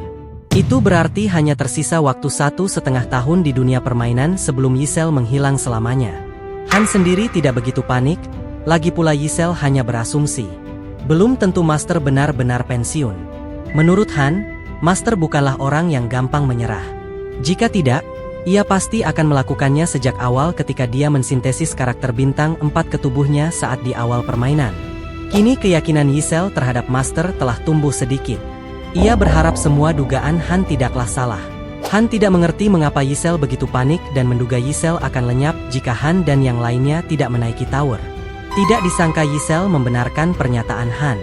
Itu berarti hanya tersisa waktu 1,5 tahun di dunia permainan sebelum Ysel menghilang selamanya. Han sendiri tidak begitu panik, lagi pula Ysel hanya berasumsi. Belum tentu Master benar-benar pensiun. Menurut Han, Master bukanlah orang yang gampang menyerah. Jika tidak, ia pasti akan melakukannya sejak awal ketika dia mensintesis karakter bintang 4 ke tubuhnya saat di awal permainan. Kini keyakinan Yisel terhadap Master telah tumbuh sedikit. Ia berharap semua dugaan Han tidaklah salah. Han tidak mengerti mengapa Yisel begitu panik dan menduga Yisel akan lenyap jika Han dan yang lainnya tidak menaiki tower. Tidak disangka Yisel membenarkan pernyataan Han.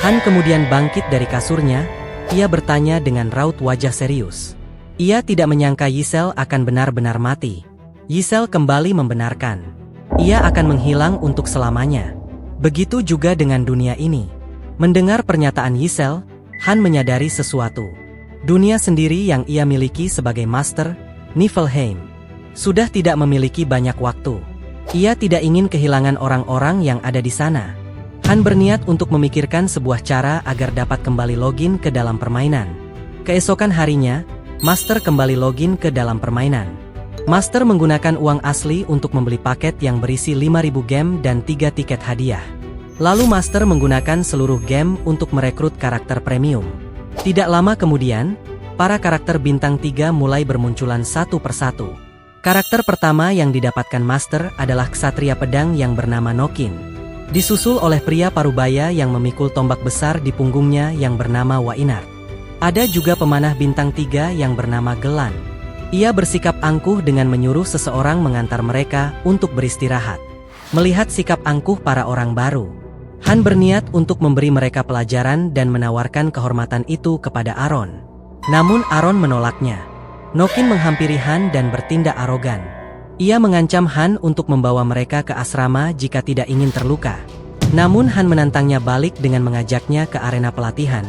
Han kemudian bangkit dari kasurnya. Ia bertanya dengan raut wajah serius. Ia tidak menyangka Yisel akan benar-benar mati. Yisel kembali membenarkan. Ia akan menghilang untuk selamanya. Begitu juga dengan dunia ini. Mendengar pernyataan Yisel, Han menyadari sesuatu. Dunia sendiri yang ia miliki sebagai Master, Niflheim, sudah tidak memiliki banyak waktu. Ia tidak ingin kehilangan orang-orang yang ada di sana. Han berniat untuk memikirkan sebuah cara agar dapat kembali login ke dalam permainan. Keesokan harinya, Master kembali login ke dalam permainan. Master menggunakan uang asli untuk membeli paket yang berisi 5.000 game dan 3 tiket hadiah. Lalu Master menggunakan seluruh game untuk merekrut karakter premium. Tidak lama kemudian, para karakter bintang 3 mulai bermunculan satu persatu. Karakter pertama yang didapatkan Master adalah ksatria pedang yang bernama Nokin. Disusul oleh pria parubaya yang memikul tombak besar di punggungnya yang bernama Wainar. Ada juga pemanah bintang 3 yang bernama Gelan. Ia bersikap angkuh dengan menyuruh seseorang mengantar mereka untuk beristirahat. Melihat sikap angkuh para orang baru, Han berniat untuk memberi mereka pelajaran dan menawarkan kehormatan itu kepada Aron. Namun Aron menolaknya. Nokin menghampiri Han dan bertindak arogan. Ia mengancam Han untuk membawa mereka ke asrama jika tidak ingin terluka. Namun Han menantangnya balik dengan mengajaknya ke arena pelatihan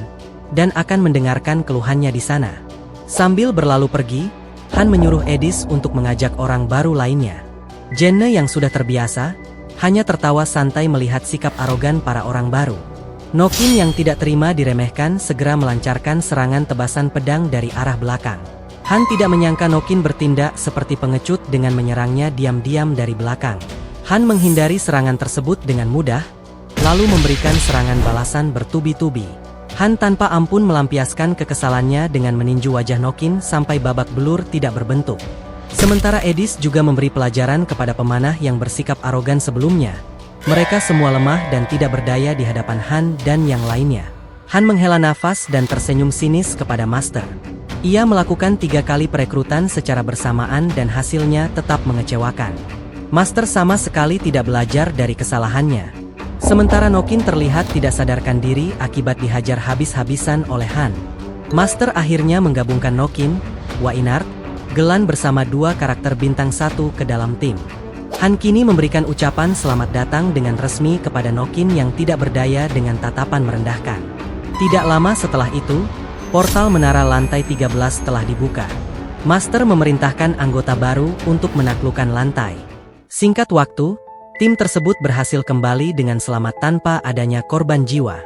dan akan mendengarkan keluhannya di sana. Sambil berlalu pergi, Han menyuruh Edis untuk mengajak orang baru lainnya. Jenne yang sudah terbiasa, hanya tertawa santai melihat sikap arogan para orang baru. Nokin yang tidak terima diremehkan segera melancarkan serangan tebasan pedang dari arah belakang. Han tidak menyangka Nokin bertindak seperti pengecut dengan menyerangnya diam-diam dari belakang. Han menghindari serangan tersebut dengan mudah, lalu memberikan serangan balasan bertubi-tubi. Han tanpa ampun melampiaskan kekesalannya dengan meninju wajah Nokin sampai babak belur tidak berbentuk. Sementara Edis juga memberi pelajaran kepada pemanah yang bersikap arogan sebelumnya. Mereka semua lemah dan tidak berdaya di hadapan Han dan yang lainnya. Han menghela nafas dan tersenyum sinis kepada Master. Ia melakukan 3 kali perekrutan secara bersamaan dan hasilnya tetap mengecewakan. Master sama sekali tidak belajar dari kesalahannya. Sementara Nokin terlihat tidak sadarkan diri akibat dihajar habis-habisan oleh Han. Master akhirnya menggabungkan Nokin, Wainar, Gelan bersama 2 karakter bintang 1 ke dalam tim. Han kini memberikan ucapan selamat datang dengan resmi kepada Nokin yang tidak berdaya dengan tatapan merendahkan. Tidak lama setelah itu, portal menara lantai 13 telah dibuka. Master memerintahkan anggota baru untuk menaklukkan lantai. Singkat waktu, tim tersebut berhasil kembali dengan selamat tanpa adanya korban jiwa.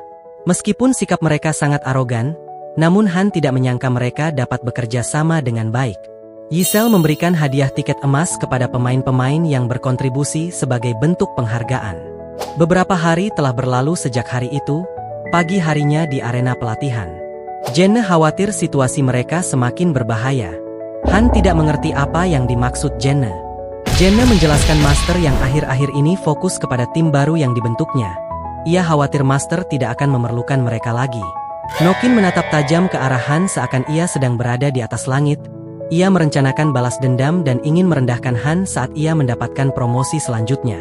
Meskipun sikap mereka sangat arogan, namun Han tidak menyangka mereka dapat bekerja sama dengan baik. Yisel memberikan hadiah tiket emas kepada pemain-pemain yang berkontribusi sebagai bentuk penghargaan. Beberapa hari telah berlalu sejak hari itu, pagi harinya di arena pelatihan. Jenne khawatir situasi mereka semakin berbahaya. Han tidak mengerti apa yang dimaksud Jenne. Jenne menjelaskan Master yang akhir-akhir ini fokus kepada tim baru yang dibentuknya. Ia khawatir Master tidak akan memerlukan mereka lagi. Nokin menatap tajam ke arah Han seakan ia sedang berada di atas langit. Ia merencanakan balas dendam dan ingin merendahkan Han saat ia mendapatkan promosi selanjutnya.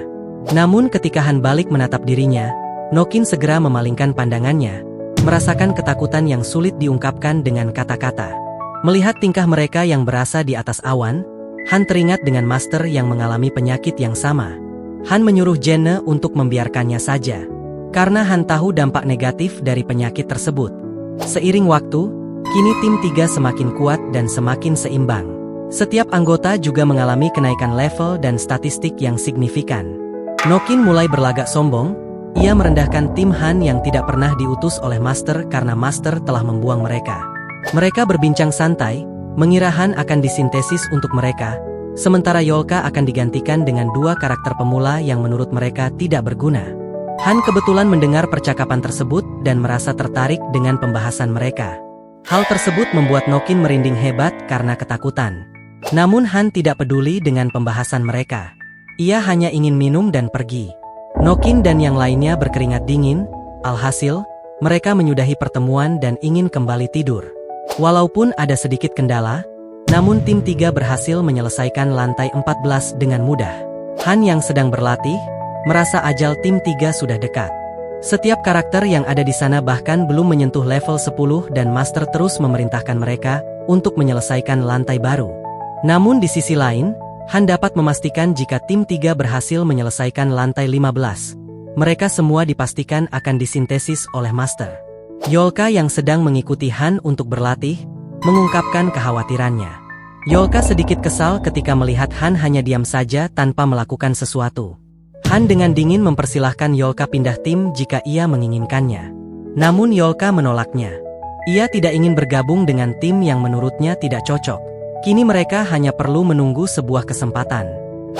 Namun ketika Han balik menatap dirinya, Nokin segera memalingkan pandangannya, merasakan ketakutan yang sulit diungkapkan dengan kata-kata. Melihat tingkah mereka yang berasa di atas awan, Han teringat dengan Master yang mengalami penyakit yang sama. Han menyuruh Jenne untuk membiarkannya saja, karena Han tahu dampak negatif dari penyakit tersebut. Seiring waktu, kini tim 3 semakin kuat dan semakin seimbang. Setiap anggota juga mengalami kenaikan level dan statistik yang signifikan. Nokin mulai berlagak sombong. Ia merendahkan tim Han yang tidak pernah diutus oleh Master karena Master telah membuang mereka. Mereka berbincang santai, mengira Han akan disintesis untuk mereka, sementara Yolka akan digantikan dengan 2 karakter pemula yang menurut mereka tidak berguna. Han kebetulan mendengar percakapan tersebut dan merasa tertarik dengan pembahasan mereka. Hal tersebut membuat Nokin merinding hebat karena ketakutan. Namun Han tidak peduli dengan pembahasan mereka. Ia hanya ingin minum dan pergi. Nokin dan yang lainnya berkeringat dingin, alhasil, mereka menyudahi pertemuan dan ingin kembali tidur. Walaupun ada sedikit kendala, namun tim 3 berhasil menyelesaikan lantai 14 dengan mudah. Han yang sedang berlatih, merasa ajal tim 3 sudah dekat. Setiap karakter yang ada di sana bahkan belum menyentuh level 10 dan Master terus memerintahkan mereka untuk menyelesaikan lantai baru. Namun di sisi lain, Han dapat memastikan jika tim 3 berhasil menyelesaikan lantai 15, mereka semua dipastikan akan disintesis oleh Master. Yolka yang sedang mengikuti Han untuk berlatih, mengungkapkan kekhawatirannya. Yolka sedikit kesal ketika melihat Han hanya diam saja tanpa melakukan sesuatu. Han dengan dingin mempersilahkan Yolka pindah tim jika ia menginginkannya. Namun Yolka menolaknya. Ia tidak ingin bergabung dengan tim yang menurutnya tidak cocok. Kini mereka hanya perlu menunggu sebuah kesempatan.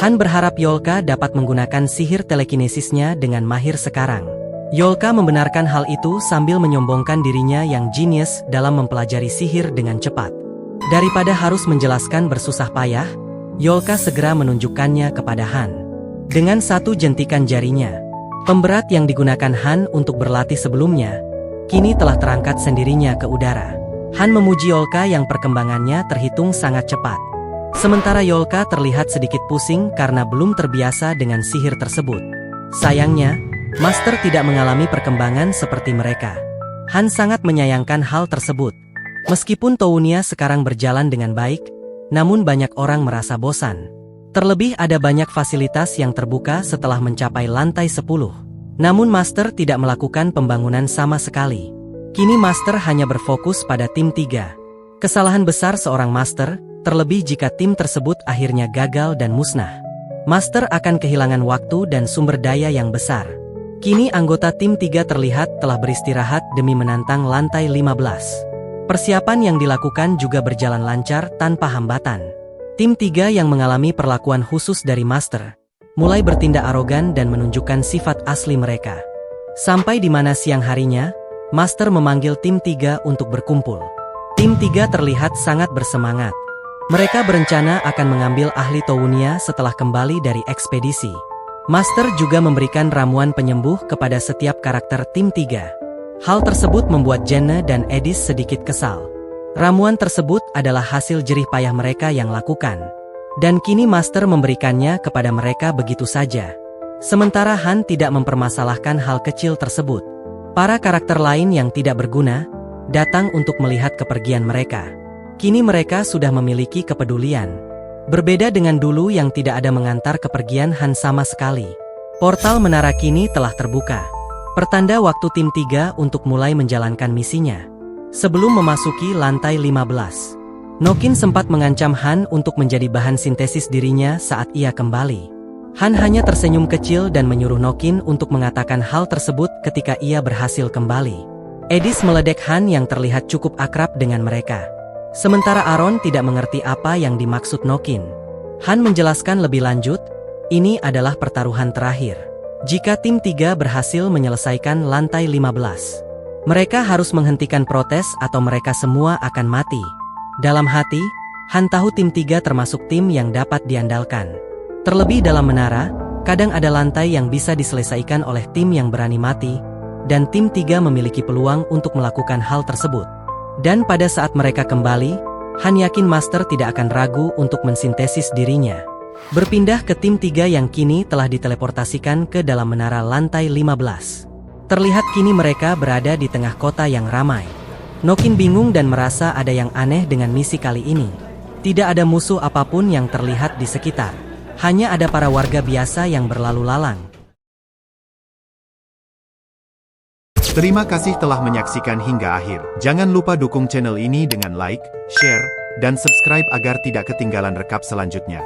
Han berharap Yolka dapat menggunakan sihir telekinesisnya dengan mahir sekarang. Yolka membenarkan hal itu sambil menyombongkan dirinya yang jenius dalam mempelajari sihir dengan cepat. Daripada harus menjelaskan bersusah payah, Yolka segera menunjukkannya kepada Han. Dengan satu jentikan jarinya, pemberat yang digunakan Han untuk berlatih sebelumnya, kini telah terangkat sendirinya ke udara. Han memuji Yolka yang perkembangannya terhitung sangat cepat. Sementara Yolka terlihat sedikit pusing karena belum terbiasa dengan sihir tersebut. Sayangnya, Master tidak mengalami perkembangan seperti mereka. Han sangat menyayangkan hal tersebut. Meskipun Tounia sekarang berjalan dengan baik, namun banyak orang merasa bosan. Terlebih ada banyak fasilitas yang terbuka setelah mencapai lantai 10. Namun Master tidak melakukan pembangunan sama sekali. Kini Master hanya berfokus pada tim 3. Kesalahan besar seorang Master, terlebih jika tim tersebut akhirnya gagal dan musnah. Master akan kehilangan waktu dan sumber daya yang besar. Kini anggota tim 3 terlihat telah beristirahat demi menantang lantai 15. Persiapan yang dilakukan juga berjalan lancar tanpa hambatan. Tim 3 yang mengalami perlakuan khusus dari Master, mulai bertindak arogan dan menunjukkan sifat asli mereka. Sampai di mana siang harinya, Master memanggil tim 3 untuk berkumpul. Tim 3 terlihat sangat bersemangat. Mereka berencana akan mengambil ahli Tounia setelah kembali dari ekspedisi. Master juga memberikan ramuan penyembuh kepada setiap karakter tim 3. Hal tersebut membuat Jenna dan Edis sedikit kesal. Ramuan tersebut adalah hasil jerih payah mereka yang lakukan. Dan kini Master memberikannya kepada mereka begitu saja. Sementara Han tidak mempermasalahkan hal kecil tersebut. Para karakter lain yang tidak berguna, datang untuk melihat kepergian mereka. Kini mereka sudah memiliki kepedulian. Berbeda dengan dulu yang tidak ada mengantar kepergian Han sama sekali. Portal menara kini telah terbuka. Pertanda waktu tim 3 untuk mulai menjalankan misinya. Sebelum memasuki lantai 15, Nokin sempat mengancam Han untuk menjadi bahan sintesis dirinya saat ia kembali. Han hanya tersenyum kecil dan menyuruh Nokin untuk mengatakan hal tersebut ketika ia berhasil kembali. Edis meledek Han yang terlihat cukup akrab dengan mereka. Sementara Aaron tidak mengerti apa yang dimaksud Nokin. Han menjelaskan lebih lanjut, ini adalah pertaruhan terakhir. Jika tim 3 berhasil menyelesaikan lantai 15, mereka harus menghentikan protes atau mereka semua akan mati. Dalam hati, Han tahu tim 3 termasuk tim yang dapat diandalkan. Terlebih dalam menara, kadang ada lantai yang bisa diselesaikan oleh tim yang berani mati, dan tim 3 memiliki peluang untuk melakukan hal tersebut. Dan pada saat mereka kembali, Han yakin Master tidak akan ragu untuk mensintesis dirinya. Berpindah ke tim 3 yang kini telah diteleportasikan ke dalam menara lantai 15. Terlihat kini mereka berada di tengah kota yang ramai. Nokin bingung dan merasa ada yang aneh dengan misi kali ini. Tidak ada musuh apapun yang terlihat di sekitar. Hanya ada para warga biasa yang berlalu lalang. Terima kasih telah menyaksikan hingga akhir. Jangan lupa dukung channel ini dengan like, share, dan subscribe agar tidak ketinggalan rekap selanjutnya.